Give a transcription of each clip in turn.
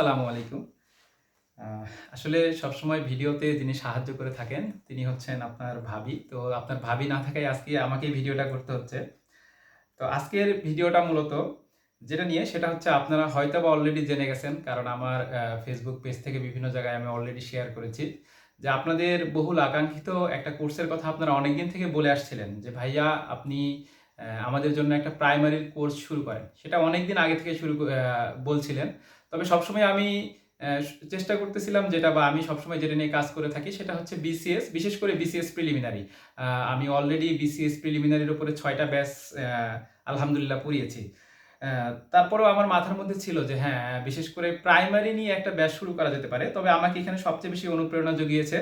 আসসালামু আলাইকুম। আসলে সবসময় ভিডিওতে যিনি সাহায্য করে থাকেন, তিনি হচ্ছেন আপনার ভাবি। তো আপনার ভাবি না থাকায় আজকে আমাকেই ভিডিওটা করতে হচ্ছে। তো আজকের ভিডিওটা মূলত যেটা নিয়ে সেটা হচ্ছে আপনারা হয়তোবা অলরেডি জেনে গেছেন। কারণ আমার Facebook পেজ থেকে বিভিন্ন জায়গায় আমি অলরেডি শেয়ার করেছি। যে আপনাদের বহুল আকাঙ্ক্ষিত একটা কোর্সের কথা আপনারা অনেকদিন থেকে বলে আসছিলেন যে, "ভাইয়া আপনি আমাদের জন্য একটা প্রাইমারির কোর্স শুরু করেন।" সেটা অনেকদিন আগে থেকে বলছিলেন। তবে সবসময় আমি চেষ্টা করতেছিলাম যেটা বা আমি সবসময় যেটা নিয়ে কাজ করে থাকি সেটা হচ্ছে বিসিএস, বিশেষ করে বিসিএস প্রিলিমিনারি। আমি অলরেডি বিসিএস প্রিলিমিনারির উপরে ৬ টা ব্যাচ আলহামদুলিল্লাহ পড়িয়েছি। তারপরেও আমার মাথার মধ্যে ছিল যে হ্যাঁ, বিশেষ করে প্রাইমারি নিয়ে একটা ব্যাচ শুরু করা যেতে পারে। তবে আমাকে এখানে সবচেয়ে বেশি অনুপ্রেরণা জুগিয়েছে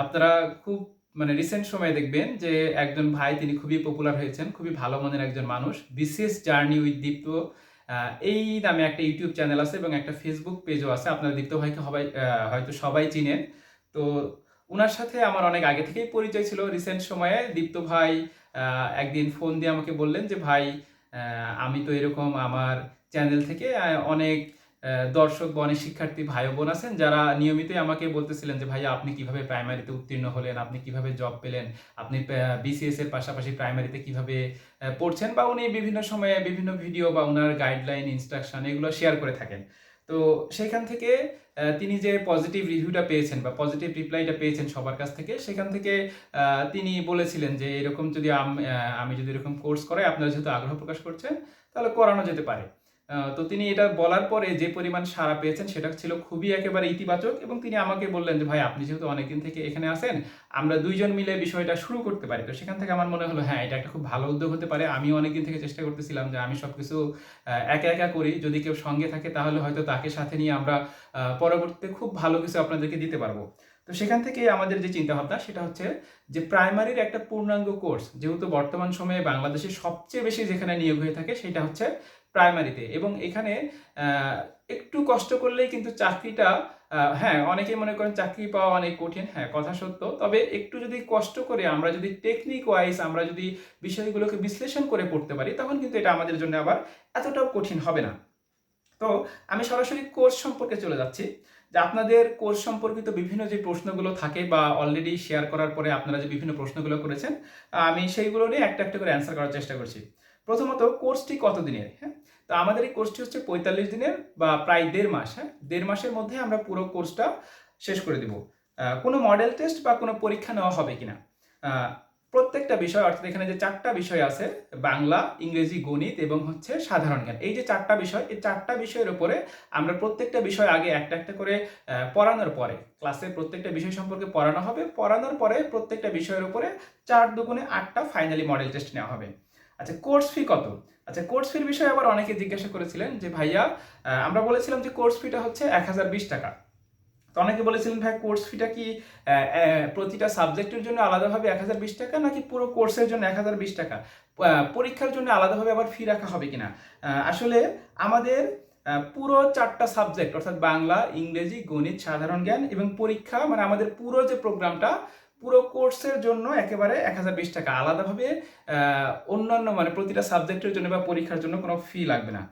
আপনারা খুব মানে রিসেন্ট সময়ে দেখবেন যে একজন ভাই তিনি খুবই পপুলার হয়েছেন। খুবই ভালো মনের একজন মানুষ। বিসিএস জার্নি উইথ দীপ্ত এই নামে একটা ইউটিউব চ্যানেল আছে এবং একটা ফেসবুক পেজও আছে। আপনারা দীপ্ত ভাইকে হয়তো সবাই চিনেন। তো উনার সাথে আমার অনেক আগে থেকেই পরিচয় ছিল। রিসেন্ট সময়ে দীপ্ত ভাই আ একদিন ফোন দিয়ে আমাকে বললেন যে, "ভাই আ আমি তো এরকম আমার চ্যানেল থেকে অনেক দর্শক বা অনেক শিক্ষার্থী ভাই ও বোন আছেন যারা নিয়মিতই আমাকে বলতেছিলেন যে, "ভাইয়া আপনি কিভাবে প্রাইমারিতে উত্তীর্ণ হলেন? আপনি কিভাবে জব পেলেন? আপনি বিসিএস এর পাশাপাশি প্রাইমারিতে কিভাবে পড়ছেন?" বা উনি বিভিন্ন সময়ে বিভিন্ন ভিডিও বা উনার গাইডলাইন, ইনস্ট্রাকশন এগুলো শেয়ার করে থাকেন। তো সেখান থেকে তিনি যে পজিটিভ রিভিউটা পেয়েছেন বা পজিটিভ রিপ্লাইটা পেয়েছেন সবার কাছ থেকে, সেখান থেকে আ তিনি বলেছিলেন যে, "এরকম যদি আমি যদি এরকম কোর্স করাই, আপনারা যেহেতু আগ্রহ প্রকাশ করছেন, তাহলে করানো যেতে পারে।" তো তিনি এটা বলার পরে যে পরিমাণ সাড়া পেয়েছেন সেটা ছিল খুবই একেবারে ইতিবাচক এবং তিনি আমাকে বললেন যে, "ভাই আপনি যেহেতু অনেকদিন থেকে এখানে আছেন, আমরা ২ জন মিলে বিষয়টা শুরু করতে পারি।" তো সেখান থেকে আমার মনে হলো হ্যাঁ, এটা একটা খুব ভালো উদ্যোগ হতে পারে। আমিও অনেকদিন থেকে চেষ্টা করতেছিলাম যে আমি সবকিছু একা করি। যদি কেউ সঙ্গে থাকে তাহলে হয়তো তাকে সাথে নিয়ে আমরা পরবর্তীতে খুব ভালো কিছু আপনাদেরকে দিতে পারবো। তো সেখান থেকেই আমাদের যে চিন্তাভাবনা সেটা হচ্ছে যে প্রাইমারির একটা পূর্ণাঙ্গ কোর্স যেহেতু বর্তমান সময়ে বাংলাদেশে সবচেয়ে বেশি যেখানে নিয়োগ হয়ে থাকে সেটা হচ্ছে প্রাইমারিতে এবং এখানে আ একটু কষ্ট করলেই কিন্তু চাকরিটা হ্যাঁ, অনেকেই মনে করেন চাকরি পাওয়া অনেক কঠিন। হ্যাঁ, কথা সত্য। তবে একটু যদি কষ্ট করে আমরা যদি টেকনিক ওয়াইজ আমরা যদি বিষয়গুলোকে বিশ্লেষণ করে পড়তে পারি তখন কিন্তু এটা আমাদের জন্য আবার এতটাও কঠিন হবে না। তো আমি সরাসরি কোর্স সম্পর্কে চলে যাচ্ছি। যে আপনাদের কোর্স সম্পর্কিত বিভিন্ন যে প্রশ্নগুলো থাকে বা অলরেডি শেয়ার করার পরে আপনারা যে বিভিন্ন প্রশ্নগুলো করেছেন, আমি সেইগুলো নিয়ে একটা করে অ্যান্সার করার চেষ্টা করছি। প্রথমত কোর্সটি কত দিনের? হ্যাঁ? তো আমাদের এই কোর্সটি হচ্ছে ৪৫ দিনের বা প্রায় ১.৫ মাস, হ্যাঁ? ১.৫ মাসের মধ্যে আমরা পুরো কোর্সটা শেষ করে দিব। কোনো মডেল টেস্ট বা কোনো পরীক্ষা নেওয়া হবে কিনা? আ প্রত্যেকটা বিষয় অর্থাৎ এখানে যে ৪ টা বিষয় আছে বাংলা, ইংরেজি, গণিত এবং হচ্ছে সাধারণ জ্ঞান। এই যে ৪ টা বিষয়, এই ৪ টা বিষয়ের উপরে আমরা প্রত্যেকটা বিষয় আগে একটা করে পড়ানোর পরে ক্লাসের প্রত্যেকটা বিষয় সম্পর্কে পড়ানো হবে। পড়ানোর পরে প্রত্যেকটা বিষয়ের উপরে ৪ দুগুণে ৮ টা ফাইনালি মডেল টেস্ট নেওয়া হবে। আচ্ছা কোর্স ফি কত? আচ্ছা কোর্স ফির বিষয়ে আবার অনেকে জিজ্ঞাসা করেছিলেন যে ভাইয়া আমরা বলেছিলাম যে কোর্স ফিটা হচ্ছে ৳১,০২০ তো অনেকে বলেছিলেন ভাই কোর্স ফিটা কি প্রতিটা সাবজেক্টের জন্য আলাদাভাবে ৳১,০২০ নাকি পুরো কোর্সের জন্য ৳১,০২০ পরীক্ষার জন্য আলাদাভাবে আবার ফি রাখা হবে কিনা? আসলে আমাদের পুরো ৪ টা সাবজেক্ট অর্থাৎ বাংলা, ইংরেজি, গণিত, সাধারণ জ্ঞান এবং পরীক্ষা মানে আমাদের পুরো যে প্রোগ্রামটা পুরো কোর্সের জন্য একেবারে ৳১,০২০ আলাদাভাবে আ অন্যান্য মানে প্রতিটা সাবজেক্টের জন্য বা পরীক্ষার জন্য কোনো ফি লাগবে না।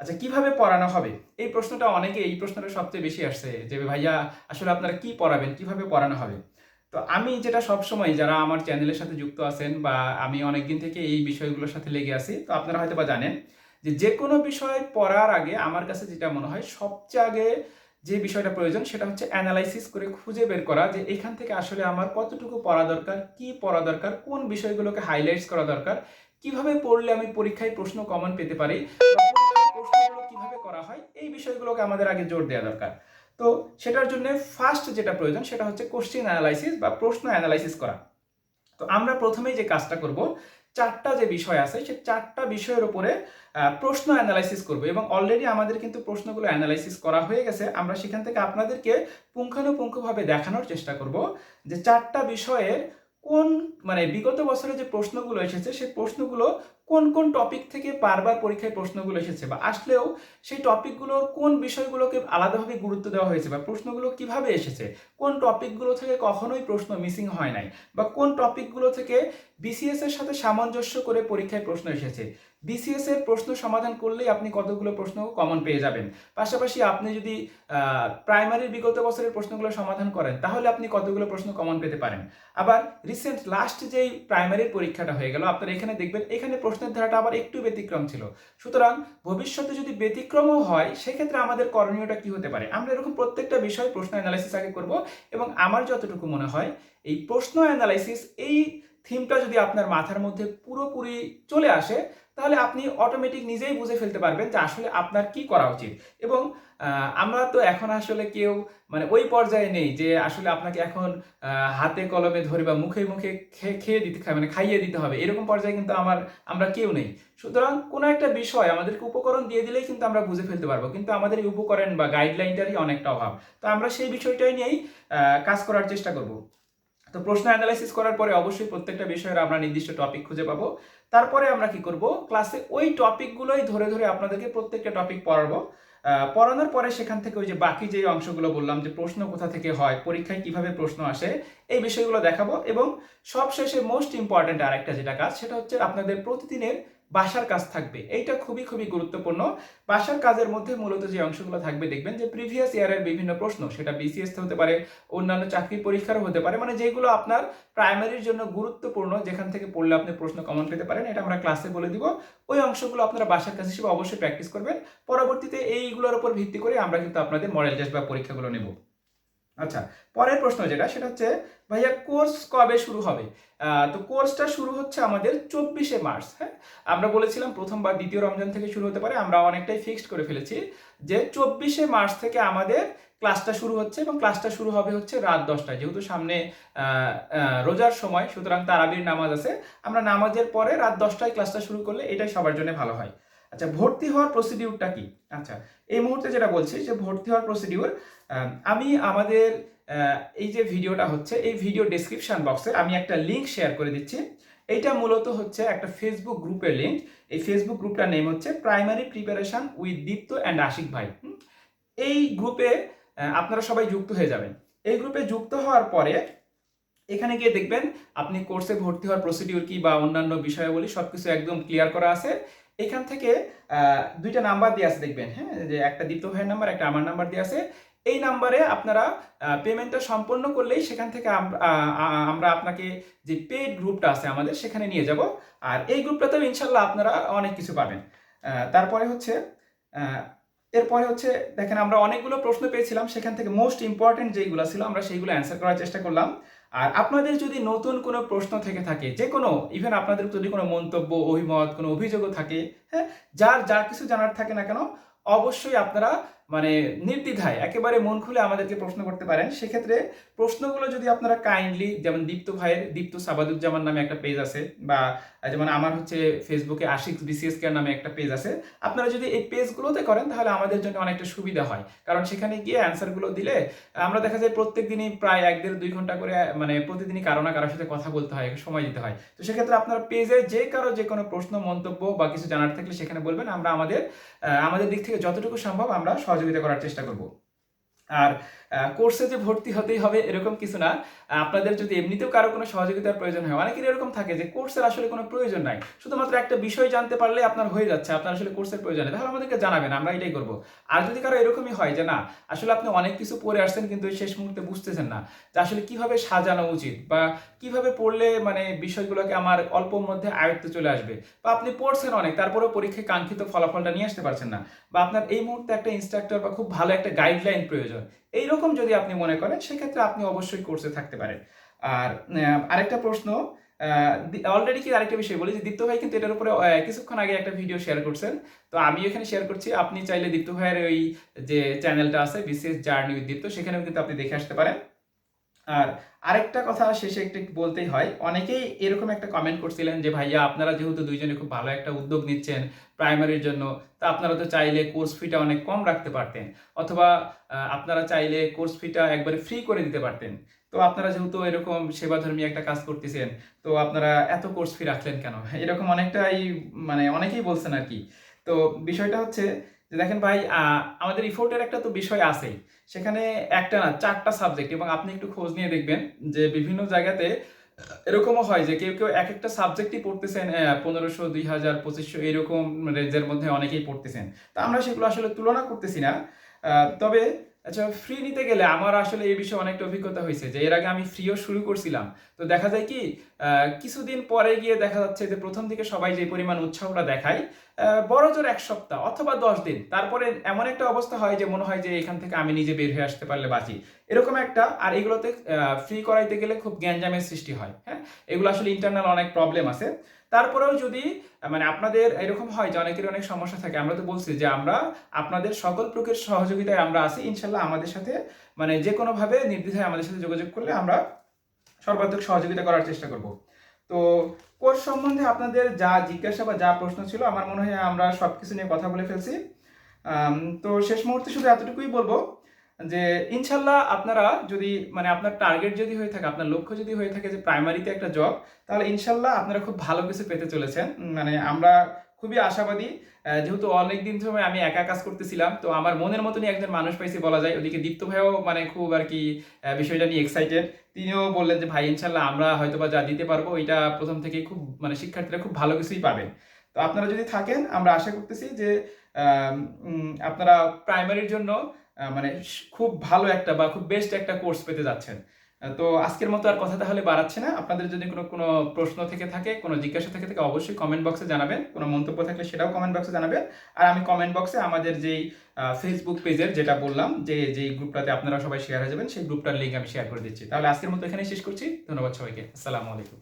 আচ্ছা কিভাবে পড়ানো হবে? এই প্রশ্নটা সবচেয়ে বেশি আসছে যে, "ভাইয়া আসলে আপনারা কি পড়াবেন? কিভাবে পড়ানো হবে?" তো আমি যেটা সবসময় যারা আমার চ্যানেলের সাথে যুক্ত আছেন বা আমি অনেকদিন থেকে এই বিষয়গুলোর সাথে লেগে আছি, তো আপনারা হয়তোবা জানেন যে, যেকোনো বিষয় পড়ার আগে আমার কাছে যেটা মনে হয় সবচেয়ে আগে যে বিষয়টা প্রয়োজন সেটা হচ্ছে এনালাইসিস করে খুঁজে বের করা যে, এখান থেকে আসলে আমার কতটুকু পড়া দরকার, কি পড়া দরকার, কোন বিষয়গুলোকে হাইলাইটস করা দরকার, কিভাবে পড়লে আমি পরীক্ষায় প্রশ্ন কমন পেতে পারি বা পরীক্ষায় প্রশ্নগুলো কিভাবে করা হয় এই বিষয়গুলোকে আমাদের আগে জোর দেওয়া দরকার। তো সেটার জন্য ফার্স্ট যেটা প্রয়োজন সেটা হচ্ছে কোশ্চেন অ্যানালাইসিস বা প্রশ্ন অ্যানালাইসিস করা। তো আমরা প্রথমেই যে কাজটা করব ৪ টা যে বিষয় আছে সেই ৪ টা বিষয়ের উপরে প্রশ্ন অ্যানালাইসিস করব এবং অলরেডি আমাদের কিন্তু প্রশ্নগুলো অ্যানালাইসিস করা হয়ে গেছে। আমরা সেখান থেকে আপনাদেরকে পুঙ্খানুপুঙ্খভাবে দেখানোর চেষ্টা করব যে ৪ টা বিষয়ের কোন মানে বিগত বছরে যে প্রশ্নগুলো এসেছে সেই প্রশ্নগুলো কোন কোন টপিক থেকে বারবার পরীক্ষায় প্রশ্নগুলো এসেছে বা আসলেও সেই টপিকগুলোর কোন বিষয়গুলোকে আলাদাভাবে গুরুত্ব দেওয়া হয়েছে বা প্রশ্নগুলো কিভাবে এসেছে, কোন টপিকগুলো থেকে কখনোই প্রশ্ন মিসিং হয় নাই বা কোন টপিকগুলো থেকে বিসিএস এর সাথে সামঞ্জস্য করে পরীক্ষায় প্রশ্ন এসেছে। বিসিএস এর প্রশ্ন সমাধান করলেই আপনি কতগুলো প্রশ্ন কমন পেয়ে যাবেন। পাশাপাশি আপনি যদি প্রাইমারির বিগত বছরের প্রশ্নগুলো সমাধান করেন তাহলে আপনি কতগুলো প্রশ্ন কমন পেতে পারেন। আবার রিসেন্ট লাস্ট যেই প্রাইমারির পরীক্ষাটা হয়ে গেল আপনারা এখানে দেখবেন এখানে প্রশ্নের ধারাটা আবার একটু ব্যতিক্রম ছিল। সুতরাং ভবিষ্যতে যদি ব্যতিক্রমও হয় সেক্ষেত্রে আমাদের করণীয়টা কি হতে পারে, আমরা এরকম প্রত্যেকটা বিষয় প্রশ্ন অ্যানালাইসিস আগে করব এবং আমার যতটুকু মনে হয় এই প্রশ্ন অ্যানালাইসিস এই থিমটা যদি আপনার মাথার মধ্যে পুরোপুরি চলে আসে তাহলে আপনি অটোমেটিক নিজেই বুঝে ফেলতে পারবেন যে আসলে আপনার কি করা উচিত। এবং আমরা তো এখন আসলে কেউ মানে ওই পর্যায়ে নেই যে আসলে আপনাকে এখন হাতে কলমে ধরে বা মুখে মুখে খেয়ে দিতে মানে খাইয়ে দিতে হবে, এরকম পর্যায়ে কিন্তু আমরা কেউ নেই। সুতরাং কোনো একটা বিষয় আমাদেরকে উপকরণ দিয়ে দিলেই কিন্তু আমরা বুঝে ফেলতে পারবো, কিন্তু আমাদের এই উপকরণ বা গাইডলাইনটারই অনেকটা অভাব। তো আমরা সেই বিষয়টাই নিয়েই কাজ করার চেষ্টা করব। তো প্রশ্ন অ্যানালাইসিস করার পরে অবশ্যই প্রত্যেকটা বিষয়ের আমরা নির্দিষ্ট টপিক খুঁজে পাবো। তারপরে আমরা কি করব, ক্লাসে ওই টপিকগুলোই ধরে ধরে আপনাদেরকে প্রত্যেকটা টপিক পড়াবো। পড়ানোর পরে সেখান থেকে ওই যে বাকি যে অংশগুলো বললাম যে প্রশ্ন কোথা থেকে হয়, পরীক্ষায় কিভাবে প্রশ্ন আসে, এই বিষয়গুলো দেখাবো। এবং সবশেষে মোস্ট ইম্পর্ট্যান্ট আরেকটা যেটা কাজ সেটা হচ্ছে আপনাদের প্রতিদিনের বাসার কাজ থাকবে। এইটা খুবই খুবই গুরুত্বপূর্ণ। বাসার কাজের মধ্যে মূলত যে অংশগুলো থাকবে দেখবেন যে প্রিভিয়াস ইয়ারের বিভিন্ন প্রশ্ন, সেটা বিসিএস হতে পারে, অন্যান্য চাকরি পরীক্ষারও হতে পারে, মানে যেগুলো আপনার প্রাইমারির জন্য গুরুত্বপূর্ণ, যেখান থেকে পড়লে আপনি প্রশ্ন কমন পেতে পারেন, এটা আমরা ক্লাসে বলে দিব। ওই অংশগুলো আপনারা বাসার কাজ হিসেবে অবশ্যই প্র্যাকটিস করবেন। পরবর্তীতে এইগুলোর উপর ভিত্তি করে আমরা কিন্তু আপনাদের মডেল টেস্ট বা পরীক্ষাগুলো নেব। আচ্ছা, পরের প্রশ্ন যেটা সেটা হচ্ছে ভাইয়া কোর্স কবে শুরু হবে? তো কোর্সটা শুরু হচ্ছে আমাদের 24শে মার্চ। হ্যাঁ, আমরা বলেছিলাম প্রথম বা দ্বিতীয় রমজান থেকে শুরু হতে পারে, আমরা অনেকটাই ফিক্সড করে ফেলেছি যে 24শে মার্চ থেকে আমাদের ক্লাসটা শুরু হচ্ছে এবং ক্লাসটা শুরু হবে হচ্ছে রাত 10টায়। যেহেতু সামনে রোজার সময়, সুতরাং তারাবির নামাজ আছে, আমরা নামাজের পরে রাত 10টায় ক্লাসটা শুরু করলে এটাই সবার জন্য ভালো হয়। আচ্ছা, ভর্তি হওয়ার প্রসিডিউরটা কি? আচ্ছা, এই মুহূর্তে যেটা বলছি যে ভর্তি হওয়ার প্রসিডিউর, আমি আমাদের এই যে ভিডিওটা হচ্ছে এই ভিডিও ডেসক্রিপশন বক্সে আমি একটা লিঙ্ক শেয়ার করে দিচ্ছি। এইটা মূলত হচ্ছে একটা ফেসবুক গ্রুপের লিঙ্ক। এই ফেসবুক গ্রুপটার নেম হচ্ছে primary preparation with Dipto and Ashik ভাই। এই গ্রুপে আপনারা সবাই যুক্ত হয়ে যাবেন। এই গ্রুপে যুক্ত হওয়ার পরে এখানে গিয়ে দেখবেন আপনি কোর্সে ভর্তি হওয়ার প্রসিডিউর কি বা অন্যান্য বিষয়াবলী সবকিছু একদম ক্লিয়ার করা আছে। এখান থেকে দুইটা নাম্বার দিয়ে আছে দেখবেন, হ্যাঁ, যে একটা দীপ্ত ভাইয়ের নাম্বার, একটা আমার নাম্বার দিয়ে আছে। এই নাম্বারে আপনারা পেমেন্টটা সম্পন্ন করলেই সেখান থেকে আমরা আপনাকে যে পেইড গ্রুপটা আছে আমাদের সেখানে নিয়ে যাব। আর এই গ্রুপটাতেও ইনশাল্লাহ আপনারা অনেক কিছু পাবেন। তারপরে হচ্ছে এরপরে হচ্ছে দেখেন আমরা অনেকগুলো প্রশ্ন পেয়েছিলাম, সেখান থেকে মোস্ট ইম্পর্টেন্ট যেইগুলো ছিল আমরা সেইগুলো অ্যান্সার করার চেষ্টা করলাম। আর আপনাদের যদি নতুন কোনো প্রশ্ন থেকে থাকে, যে কোনো ইভেন আপনাদের যদি কোনো মন্তব্য, অভিমত, কোনো অভিযোগও থাকে, হ্যাঁ, যার কিছু জানার থাকে না কেন, অবশ্যই আপনারা মানে নির্দ্বিধায় একেবারে মন খুলে আমাদেরকে প্রশ্ন করতে পারেন। সেক্ষেত্রে প্রশ্নগুলো যদি আপনারা কাইন্ডলি, যেমন দীপ্ত ভাইয়ের দীপ্ত সাবাদুজ্জামান নামে একটা পেজ আছে, বা যেমন আমার হচ্ছে ফেসবুকে আশিক বিসিএস কেয়ার নামে একটা পেজ আছে, আপনারা যদি এই পেজগুলোতে করেন তাহলে আমাদের জন্য অনেকটা সুবিধা হয়। কারণ সেখানে গিয়ে অ্যান্সারগুলো দিলে আমরা দেখা যায় প্রত্যেক দিনই প্রায় 1-1.5-2 ঘন্টা করে মানে প্রতিদিনই কারো না কারোর সাথে কথা বলতে হয়, সময় দিতে হয়। তো সেক্ষেত্রে আপনার পেজে যে কারো যে কোনো প্রশ্ন, মন্তব্য বা কিছু জানার থাকলে সেখানে বলবেন, আমরা আমাদের দিক থেকে যতটুকু সম্ভব আমরা সহযোগিতা করার চেষ্টা করব। আর কোর্সে যে ভর্তি হতেই হবে এরকম কিছু না। আপনাদের যদি এমনিতেও কারো কোনো সহযোগিতার প্রয়োজন হয়, অনেকের এরকম থাকে যে কোর্সের আসলে কোনো প্রয়োজন নাই, শুধুমাত্র একটা বিষয় জানতে পারলে আপনার হয়ে যাচ্ছে, আপনার আসলে কোর্সের প্রয়োজন নেই, তাহলে আমাদেরকে জানাবেন, আমরা এটাই করব। আর যদি কারো এরকমই হয় যে না, আসলে আপনি অনেক কিছু পড়ে আসছেন কিন্তু শেষ মুহূর্তে বুঝতেছেন না যে আসলে কিভাবে সাজানো উচিত বা কিভাবে পড়লে মানে বিষয়গুলোকে আমার অল্পর মধ্যে আয়ত্তে চলে আসবে, বা আপনি পড়ছেন অনেক তারপরেও পরীক্ষায় কাঙ্ক্ষিত ফলাফলটা নিয়ে আসতে পারছেন না, বা আপনার এই মুহূর্তে একটা ইনস্ট্রাক্টর বা খুব ভালো একটা গাইডলাইন প্রয়োজন, এইরকম যদি আপনি মনে করেন সেক্ষেত্রে আপনি অবশ্যই কোর্সে থাকতে পারেন। আর আরেকটা প্রশ্ন, অলরেডি কি আরেকটা বিষয় বলি যে দীপ্ত ভাই কিন্তু এটার উপরে কিছুক্ষণ আগে একটা ভিডিও শেয়ার করছেন, তো আমি এখানে শেয়ার করছি। আপনি চাইলে দীপ্ত ভাইয়ের ওই যে চ্যানেলটা আছে বিসিএস জার্নি উইথ দীপ্ত, সেখানেও কিন্তু আপনি দেখে আসতে পারেন। আর আরেকটা কথা শেষে একটু বলতেই হয়, অনেকেই এরকম একটা কমেন্ট করছিলেন যে ভাইয়া আপনারা যেহেতু দুইজনে খুব ভালো একটা উদ্যোগ নিচ্ছেন প্রাইমারির জন্য, তা আপনারা তো চাইলে কোর্স ফিটা অনেক কম রাখতে পারতেন, অথবা আপনারা চাইলে কোর্স ফিটা একবারে ফ্রি করে দিতে পারতেন। তো আপনারা যেহেতু এরকম সেবাধর্মী একটা কাজ করতেছেন, তো আপনারা এত কোর্স ফি রাখলেন কেন, এরকম অনেকটাই মানে অনেকেই বলছেন আর কি। তো বিষয়টা হচ্ছে যে দেখেন ভাই, আমাদের ইফোর্টের একটা তো বিষয় আছেই, সেখানে একটা না 4টা সাবজেক্ট, এবং আপনি একটু খোঁজ নিয়ে দেখবেন যে বিভিন্ন জায়গাতে এরকমও হয় যে কেউ কেউ এক একটা সাবজেক্টই পড়তেছেন 1500, 2000, 2500 এরকম রেঞ্জের মধ্যে অনেকেই পড়তেছেন। তা আমরা সেগুলো আসলে তুলনা করতেছি না। তবে আচ্ছা, ফ্রি নিতে গেলে আমার আসলে এই বিষয়ে অনেকটা অভিজ্ঞতা হয়েছে যে এর আগে আমি ফ্রিও শুরু করছিলাম। তো দেখা যায় কি, কিছুদিন পরে গিয়ে দেখা যাচ্ছে যে প্রথম দিকে সবাই যে পরিমাণ উৎসাহটা দেখায়, বড় জোর 1 সপ্তাহ অথবা 10 দিন, তারপরে এমন একটা অবস্থা হয় যে মনে হয় যে এখান থেকে আমি নিজে বের হয়ে আসতে পারলে বাঁচি, এরকম একটা। আর এগুলোতে ফ্রি করাইতে গেলে খুব গ্যাঞ্জামের সৃষ্টি হয়। হ্যাঁ, এগুলো আসলে ইন্টারনাল অনেক প্রবলেম আছে। তারপরেও যদি মানে আপনাদের এরকম হয় যে অনেকের অনেক সমস্যা থাকে, আমরা তো বলছি যে আমরা আপনাদের সকল প্রকার সহযোগিতায় আমরা আছি ইনশাল্লাহ। আমাদের সাথে মানে যে কোনোভাবে নির্দ্বিধায় আমাদের সাথে যোগাযোগ করলে আমরা সর্বাত্মক সহযোগিতা করার চেষ্টা করব। তো কোর্স সম্বন্ধে আপনাদের যা জিজ্ঞাসা বা যা প্রশ্ন ছিল, আমার মনে হয় আমরা সবকিছু নিয়ে কথা বলে ফেলছি। তো শেষ মুহূর্তে শুধু এতটুকুই বলবো যে ইনশাল্লাহ আপনারা যদি মানে আপনার টার্গেট যদি হয়ে থাকে, আপনার লক্ষ্য যদি হয়ে থাকে যে প্রাইমারিতে একটা জব, তাহলে ইনশাল্লাহ আপনারা খুব ভালো কিছু পেতে চলেছেন। মানে আমরা খুবই আশাবাদী। যেহেতু অনেক দিন সময় আমি একা কাজ করতেছিলাম, তো আমার মনের মতনই একজন মানুষ পাইছি বলা যায়। ওদিকে দীপ্ত ভাইও মানে খুব আর কি বিষয়টা নিয়ে এক্সাইটেড। তিনিও বললেন যে ভাই ইনশাল্লাহ আমরা হয়তোবা যা দিতে পারবো এটা প্রথম থেকেই খুব মানে শিক্ষার্থীরা খুব ভালো কিছুই পাবেন। তো আপনারা যদি থাকেন, আমরা আশা করতেছি যে আপনারা প্রাইমারির জন্য মানে খুব ভালো একটা বা খুব বেস্ট একটা কোর্স পেতে যাচ্ছেন। তো আজকের মতো আর কথা তাহলে বাড়াচ্ছি না। আপনাদের যদি কোনো কোনো প্রশ্ন থেকে থাকে, কোনো জিজ্ঞাসা থেকে থাকে, অবশ্যই কমেন্ট বক্সে জানাবেন। কোনো মন্তব্য থাকলে সেটাও কমেন্ট বক্সে জানাবেন। আর আমি কমেন্ট বক্সে আমাদের যেই ফেসবুক পেজের যেটা বললাম যে যেই গ্রুপটাতে আপনারা সবাই শেয়ার হয়ে যাবেন, সেই গ্রুপটার লিঙ্ক আমি শেয়ার করে দিচ্ছি। তাহলে আজকের মতো এখানেই শেষ করছি। ধন্যবাদ সবাইকে। আসসালামু আলাইকুম।